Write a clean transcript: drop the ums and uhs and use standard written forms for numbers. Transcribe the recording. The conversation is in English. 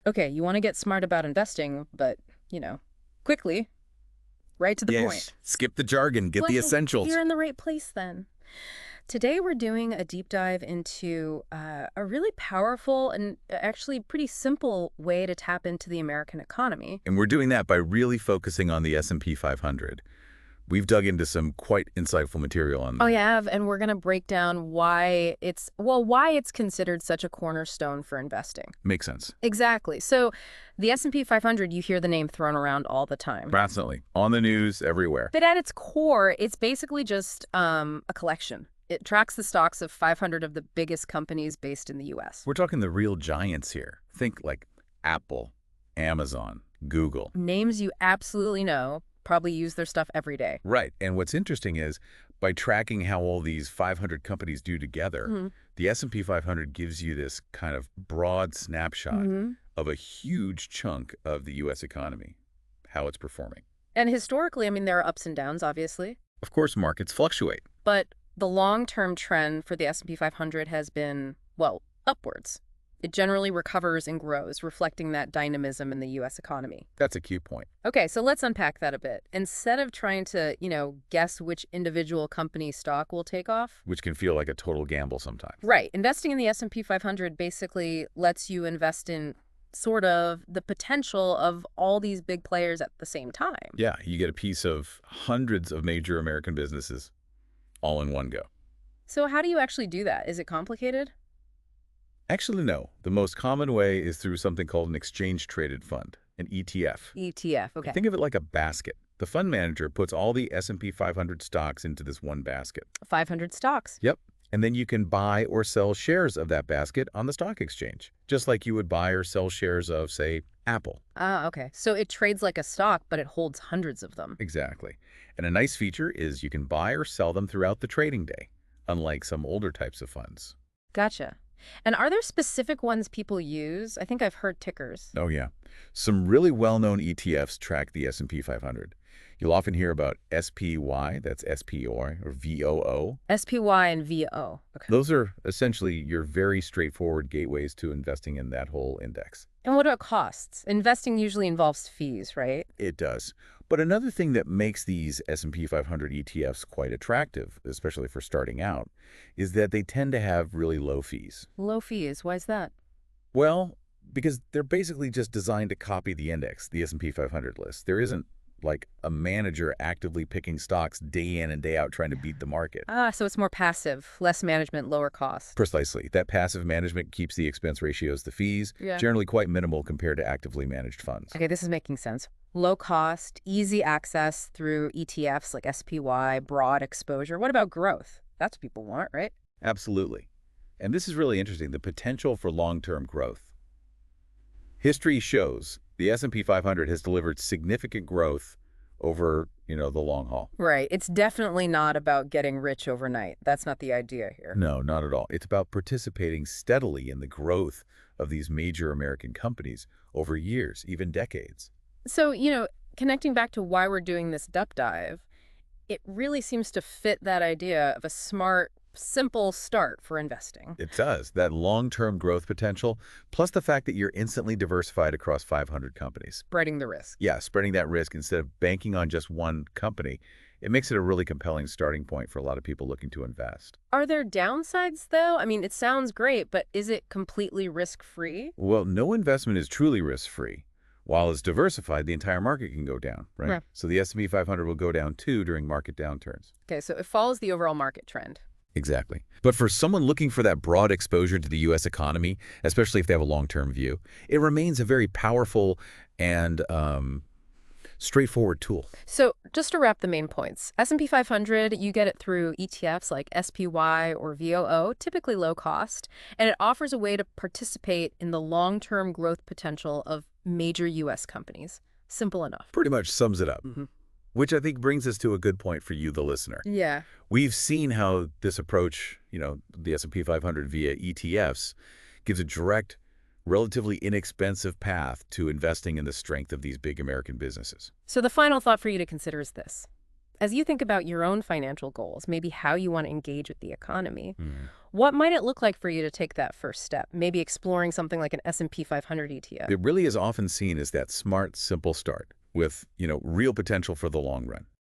Okay, you want to get smart about investing, but, quickly, right to the Yes. point. Skip the jargon, get Well, the hey, essentials. you're in the right place then. Today we're doing a deep dive into a really powerful and actually pretty simple way to tap into the American economy. And we're doing that by really focusing on the S&P 500. We've dug into some quite insightful material on Oh, that. yeah, and we're going to break down why it's considered such a cornerstone for investing. Makes sense. Exactly. So the S&P 500, you hear the name thrown around all the time. Constantly. On the news, everywhere. But at its core, it's basically just a collection. It tracks the stocks of 500 of the biggest companies based in the U.S. We're talking the real giants here. Think like Apple, Amazon, Google. Names you absolutely know, probably use their stuff every day. Right. And what's interesting is by tracking how all these 500 companies do together, Mhm. the S&P 500 gives you this kind of broad snapshot Mhm. of a huge chunk of the U.S. economy, how it's performing. And historically, I mean, there are ups and downs, obviously, Of course, markets fluctuate. but the long-term trend for the S&P 500 has been, well, upwards. It generally recovers and grows, reflecting that dynamism in the U.S. economy. That's a key point. Okay, so let's unpack that a bit. Instead of trying to, guess which individual company stock will take off, Which can feel like a total gamble sometimes. right, investing in the S&P 500 basically lets you invest in sort of the potential of all these big players at the same time. Yeah, you get a piece of hundreds of major American businesses all in one go. So how do you actually do that? Is it complicated? Actually, no. The most common way is through something called an exchange-traded fund, an ETF. ETF, okay. Think of it like a basket. The fund manager puts all the S&P 500 stocks into this one basket. 500 stocks. Yep. And then you can buy or sell shares of that basket on the stock exchange, just like you would buy or sell shares of, say, Apple. Ah, okay. So it trades like a stock, but it holds hundreds of them. Exactly. And a nice feature is you can buy or sell them throughout the trading day, unlike some older types of funds. Gotcha. And are there specific ones people use? I think I've heard tickers. Oh, yeah. Some really well-known ETFs track the S&P 500. You'll often hear about SPY, that's SPY, or VOO. SPY and VO. Okay. Those are essentially your very straightforward gateways to investing in that whole index. And what about costs? Investing usually involves fees, right? It does. But another thing that makes these S&P 500 ETFs quite attractive, especially for starting out, is that they tend to have really low fees. Low fees. Why is that? Well, because they're basically just designed to copy the index, the S&P 500 list. There isn't like a manager actively picking stocks day in and day out trying to beat the market. Ah, so it's more passive, less management, lower cost. Precisely. That passive management keeps the expense ratios, the fees, Yeah. generally quite minimal compared to actively managed funds. Okay, this is making sense. Low cost, easy access through ETFs like SPY, broad exposure. What about growth? That's what people want, right? Absolutely. And this is really interesting, the potential for long-term growth. History shows the S&P 500 has delivered significant growth over, the long haul. Right. It's definitely not about getting rich overnight. That's not the idea here. No, not at all. It's about participating steadily in the growth of these major American companies over years, even decades. So, connecting back to why we're doing this duck dive, it really seems to fit that idea of a smart, simple start for investing. It does. That long-term growth potential, plus the fact that you're instantly diversified across 500 companies. Spreading the risk. Yeah, spreading that risk instead of banking on just one company, it makes it a really compelling starting point for a lot of people looking to invest. Are there downsides, though? I mean, it sounds great, but is it completely risk-free? Well, no investment is truly risk-free. While it's diversified, the entire market can go down, right? Right. So the S&P 500 will go down too during market downturns. Okay, so it follows the overall market trend. Exactly. But for someone looking for that broad exposure to the U.S. economy, especially if they have a long-term view, it remains a very powerful and straightforward tool. So just to wrap the main points, S&P 500, you get it through ETFs like SPY or VOO, typically low cost, and it offers a way to participate in the long-term growth potential of major U.S. companies. Simple enough. Pretty much sums it up, Hmm. which I think brings us to a good point for you, the listener. Yeah. We've seen how this approach, the S&P 500 via ETFs, gives a direct, relatively inexpensive path to investing in the strength of these big American businesses. So the final thought for you to consider is this. As you think about your own financial goals, maybe how you want to engage with the economy, What might it look like for you to take that first step? Maybe exploring something like an S&P 500 ETF. It really is often seen as that smart, simple start with, real potential for the long run.